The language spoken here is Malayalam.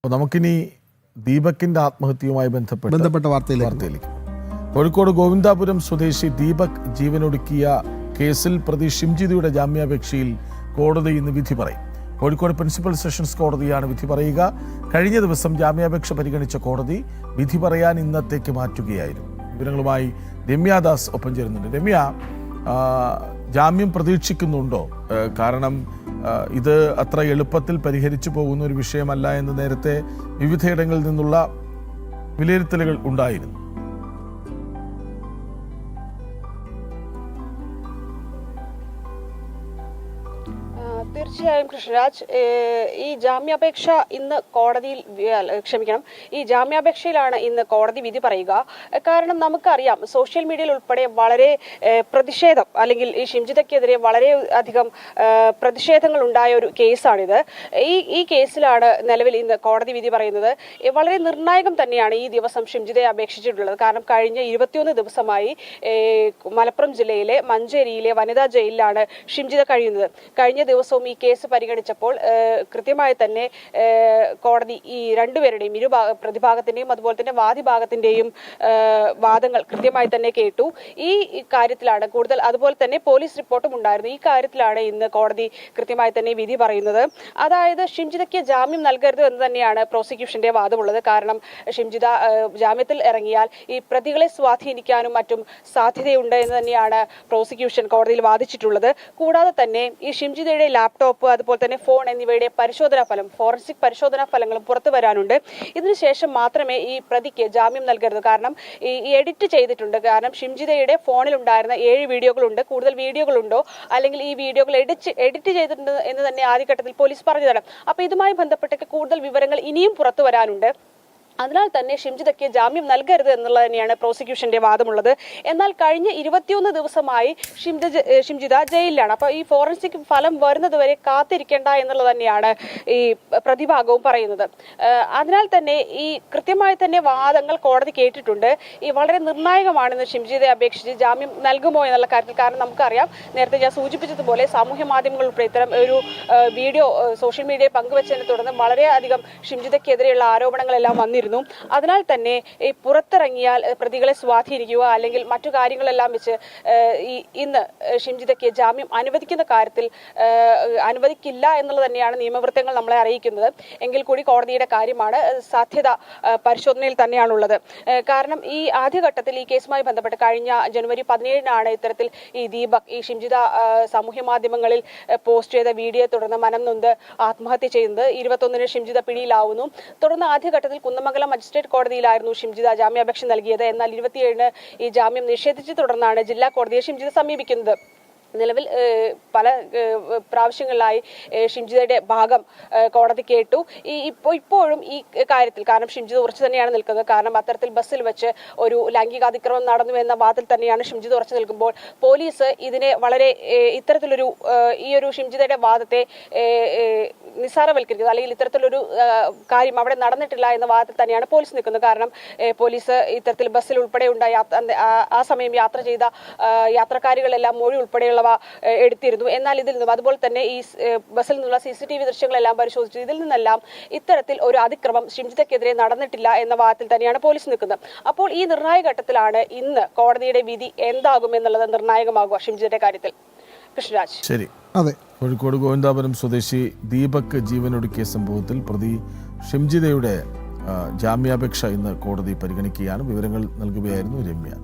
നമുക്കിനി ദീപകിന്റെ ആത്മഹത്യയുമായി ബന്ധപ്പെട്ട വാർത്തയിലേക്ക്. കോഴിക്കോട് ഗോവിന്ദാപുരം സ്വദേശി ദീപക് ജീവനൊടുക്കിയ കേസിൽ പ്രതി ഷിംജിതയുടെ ജാമ്യാപേക്ഷയിൽ കോടതി ഇന്ന് വിധി പറയും. കോഴിക്കോട് പ്രിൻസിപ്പൽ സെഷൻസ് കോടതിയാണ് വിധി പറയുക. കഴിഞ്ഞ ദിവസം ജാമ്യാപേക്ഷ പരിഗണിച്ച കോടതി വിധി പറയാൻ ഇന്നത്തേക്ക് മാറ്റുകയായിരുന്നു. വിവരങ്ങളുമായി രമ്യാദാസ് ഒപ്പം ചേരുന്നുണ്ട്. രമ്യ, ജാമ്യം പ്രതീക്ഷിക്കുന്നുണ്ടോ? കാരണം ഇത് അത്ര എളുപ്പത്തിൽ പരിഹരിച്ചു പോകുന്ന ഒരു വിഷയമല്ല എന്ന് നേരത്തെ വിവിധയിടങ്ങളിൽ നിന്നുള്ള വിലയിരുത്തലുകൾ ഉണ്ടായിരുന്നു. തീർച്ചയായും കൃഷ്ണരാജ്, ഈ ജാമ്യാപേക്ഷ ഇന്ന് കോടതിയിൽ ഈ ജാമ്യാപേക്ഷയിലാണ് ഇന്ന് കോടതി വിധി പറയുക. കാരണം നമുക്കറിയാം, സോഷ്യൽ മീഡിയയിൽ ഉൾപ്പെടെ വളരെ പ്രതിഷേധം, അല്ലെങ്കിൽ ഈ ഷിംജിതയ്ക്കെതിരെ വളരെ അധികം പ്രതിഷേധങ്ങൾ ഉണ്ടായ ഒരു കേസാണിത്. ഈ കേസിലാണ് നിലവിൽ ഇന്ന് കോടതി വിധി പറയുന്നത്. വളരെ നിർണായകം തന്നെയാണ് ഈ ദിവസം ഷിംജിതയെ അപേക്ഷിച്ചിട്ടുള്ളത്. കാരണം കഴിഞ്ഞ 21 ദിവസമായി മലപ്പുറം ജില്ലയിലെ മഞ്ചേരിയിലെ വനിതാ ജയിലിലാണ് ഷിംജിത കഴിയുന്നത്. കഴിഞ്ഞ ദിവസവും ഈ കേസ് പരിഗണിച്ചപ്പോൾ കൃത്യമായി തന്നെ കോടതി ഈ രണ്ടുപേരുടെയും പ്രതിഭാഗത്തിന്റെയും അതുപോലെ തന്നെ വാദിഭാഗത്തിന്റെയും വാദങ്ങൾ കൃത്യമായി തന്നെ കേട്ടു. ഈ കാര്യത്തിലാണ് കൂടുതൽ, അതുപോലെ തന്നെ പോലീസ് റിപ്പോർട്ടും ഉണ്ടായിരുന്നു. ഈ കാര്യത്തിലാണ് ഇന്ന് കോടതി കൃത്യമായി തന്നെ വിധി പറയുന്നത്. അതായത് ഷിംജിതയ്ക്ക് ജാമ്യം നൽകരുത് എന്ന് തന്നെയാണ് പ്രോസിക്യൂഷന്റെ വാദമുള്ളത്. കാരണം ഷിംജിത ജാമ്യത്തിൽ ഇറങ്ങിയാൽ ഈ പ്രതികളെ സ്വാധീനിക്കാനും മറ്റും സാധ്യതയുണ്ട് എന്ന് തന്നെയാണ് പ്രോസിക്യൂഷൻ കോടതിയിൽ വാദിച്ചിട്ടുള്ളത്. കൂടാതെ തന്നെ ഈ ഷിംജിതയുടെ ലാപ്ടോപ്പ്, അതുപോലെ തന്നെ ഫോൺ എന്നിവയുടെ ഫോറൻസിക് പരിശോധനാ ഫലങ്ങളും പുറത്തു വരാനുണ്ട്. ഇതിനുശേഷം മാത്രമേ ഈ പ്രതിക്ക് ജാമ്യം നൽകരുത്. കാരണം ഈ എഡിറ്റ് ചെയ്തിട്ടുണ്ട്. കാരണം ഷിംജിതയുടെ ഫോണിൽ ഉണ്ടായിരുന്ന 7 വീഡിയോകളുണ്ട്. കൂടുതൽ വീഡിയോകളുണ്ടോ, അല്ലെങ്കിൽ ഈ വീഡിയോകൾ എഡിറ്റ് ചെയ്തിട്ടുണ്ട് എന്ന് തന്നെ ആദ്യഘട്ടത്തിൽ പോലീസ് പറഞ്ഞതാണ്. അപ്പൊ ഇതുമായി ബന്ധപ്പെട്ടൊക്കെ കൂടുതൽ വിവരങ്ങൾ ഇനിയും പുറത്തു വരാനുണ്ട്. അതിനാൽ തന്നെ ഷിംജിതയ്ക്ക് ജാമ്യം നൽകരുത് എന്നുള്ളത് തന്നെയാണ് പ്രോസിക്യൂഷന്റെ വാദമുള്ളത്. എന്നാൽ കഴിഞ്ഞ 21 ദിവസമായി ഷിംജിത ജയിലിലാണ്. അപ്പൊ ഈ ഫോറൻസിക് ഫലം വരുന്നതുവരെ കാത്തിരിക്കേണ്ട എന്നുള്ളത് തന്നെയാണ് ഈ പ്രതിഭാഗവും പറയുന്നത്. അതിനാൽ തന്നെ ഈ കൃത്യമായി തന്നെ വാദങ്ങൾ കോടതി കേട്ടിട്ടുണ്ട്. ഈ വളരെ നിർണായകമാണെന്ന് ഷിംജിതയെ അപേക്ഷിച്ച് ജാമ്യം നൽകുമോ എന്നുള്ള കാര്യത്തിൽ. കാരണം നമുക്കറിയാം, നേരത്തെ ഞാൻ സൂചിപ്പിച്ചതുപോലെ സാമൂഹ്യ മാധ്യമങ്ങൾ ഉൾപ്പെടെ ഇത്തരം ഒരു വീഡിയോ സോഷ്യൽ മീഡിയയിൽ പങ്കുവച്ചതിനെ തുടർന്ന് വളരെയധികം ഷിംജിതയ്ക്കെതിരെയുള്ള ആരോപണങ്ങളെല്ലാം വന്നിരുന്നു. അതിനാൽ തന്നെ ഈ പുറത്തിറങ്ങിയാൽ പ്രതികളെ സ്വാധീനിക്കുക അല്ലെങ്കിൽ മറ്റു കാര്യങ്ങളെല്ലാം വെച്ച് ഇന്ന് ഷിംജിതയ്ക്ക് ജാമ്യം അനുവദിക്കുന്ന കാര്യത്തിൽ അനുവദിക്കില്ല എന്നുള്ളത് തന്നെയാണ് നിയമവൃത്തങ്ങൾ നമ്മളെ അറിയിക്കുന്നത്. എങ്കിൽ കൂടി കോടതിയുടെ കാര്യമാണ്, സാധ്യത പരിശോധനയിൽ തന്നെയാണുള്ളത്. കാരണം ഈ ആദ്യഘട്ടത്തിൽ ഈ കേസുമായി ബന്ധപ്പെട്ട് കഴിഞ്ഞ ജനുവരി 17-നാണ് ഇത്തരത്തിൽ ഈ ദീപക് ഈ ഷിംജിത സാമൂഹ്യ മാധ്യമങ്ങളിൽ പോസ്റ്റ് ചെയ്ത വീഡിയോയെ തുടർന്ന് മനം നൊന്ത് ആത്മഹത്യ ചെയ്യുന്നത്. 21-ന് ഷിംജിത പിടിയിലാവുന്നു. തുടർന്ന് ആദ്യഘട്ടത്തിൽ കുന്നമംഗലം മജിസ്ട്രേറ്റ് കോടതിയിലായിരുന്നു ഷിംജിത ജാമ്യാപേക്ഷ നൽകിയത്. എന്നാൽ 27-ന് ഈ ജാമ്യം നിഷേധിച്ചു തുടർന്നാണ് ജില്ലാ കോടതിയെ ഷിംജിത സമീപിക്കുന്നത്. നിലവിൽ പല പ്രാവശ്യങ്ങളിലായി ഷിംജിതയുടെ ഭാഗം കോടതി കേട്ടു. ഇപ്പോഴും ഈ കാര്യത്തിൽ, കാരണം ഷിംജിത ഉറച്ചു തന്നെയാണ് നിൽക്കുന്നത്. കാരണം അത്തരത്തിൽ ബസ്സിൽ വെച്ച് ഒരു ലൈംഗികാതിക്രമം നടന്നു എന്ന വാദത്തിൽ തന്നെയാണ് ഷിംജിത ഉറച്ചു നിൽക്കുമ്പോൾ പോലീസ് ഇതിനെ വളരെ ഇത്തരത്തിലൊരു ഈ ഒരു ഷിംജിതയുടെ വാദത്തെ നിസ്സാരവൽക്കരിക്കുന്നത്, അല്ലെങ്കിൽ ഇത്തരത്തിലൊരു കാര്യം അവിടെ നടന്നിട്ടില്ല എന്ന വാദത്തിൽ തന്നെയാണ് പോലീസ് നിൽക്കുന്നത്. കാരണം പോലീസ് ഇത്തരത്തിൽ ബസ്സിൽ ഉൾപ്പെടെ ഉണ്ടായ ആ സമയം യാത്ര ചെയ്ത യാത്രക്കാരികളെല്ലാം മൊഴി ഉൾപ്പെടെയുള്ള എടുത്തിരുന്നു. എന്നാൽ ഇതിൽ നിന്നും, അതുപോലെ തന്നെ ഈ ബസ്സിൽ നിന്നുള്ള CCTV ദൃശ്യങ്ങളെല്ലാം പരിശോധിച്ചു. ഇതിൽ നിന്നെല്ലാം ഇത്തരത്തിൽ ഒരു അതിക്രമം ഷിംജിതയ്ക്കെതിരെ നടന്നിട്ടില്ല എന്ന വാദത്തിൽ തന്നെയാണ് പോലീസ് നിൽക്കുന്നത്. അപ്പോൾ ഈ നിർണായക ഘട്ടത്തിലാണ് ഇന്ന് കോടതിയുടെ വിധി എന്താകും എന്നുള്ളത് നിർണായകമാകുക ഷിംജിതയുടെ കാര്യത്തിൽ. കൃഷ്ണരാജ്. ശരി. അതെ, കോഴിക്കോട് ഗോവിന്ദാപുരം സ്വദേശി ദീപക് ജീവനൊടുക്കിയ സംഭവത്തിൽ പ്രതി ഷിംജിതയുടെ ജാമ്യാപേക്ഷ ഇന്ന് കോടതി പരിഗണിക്കുകയാണ്. വിവരങ്ങൾ നൽകുകയായിരുന്നു രമ്യ.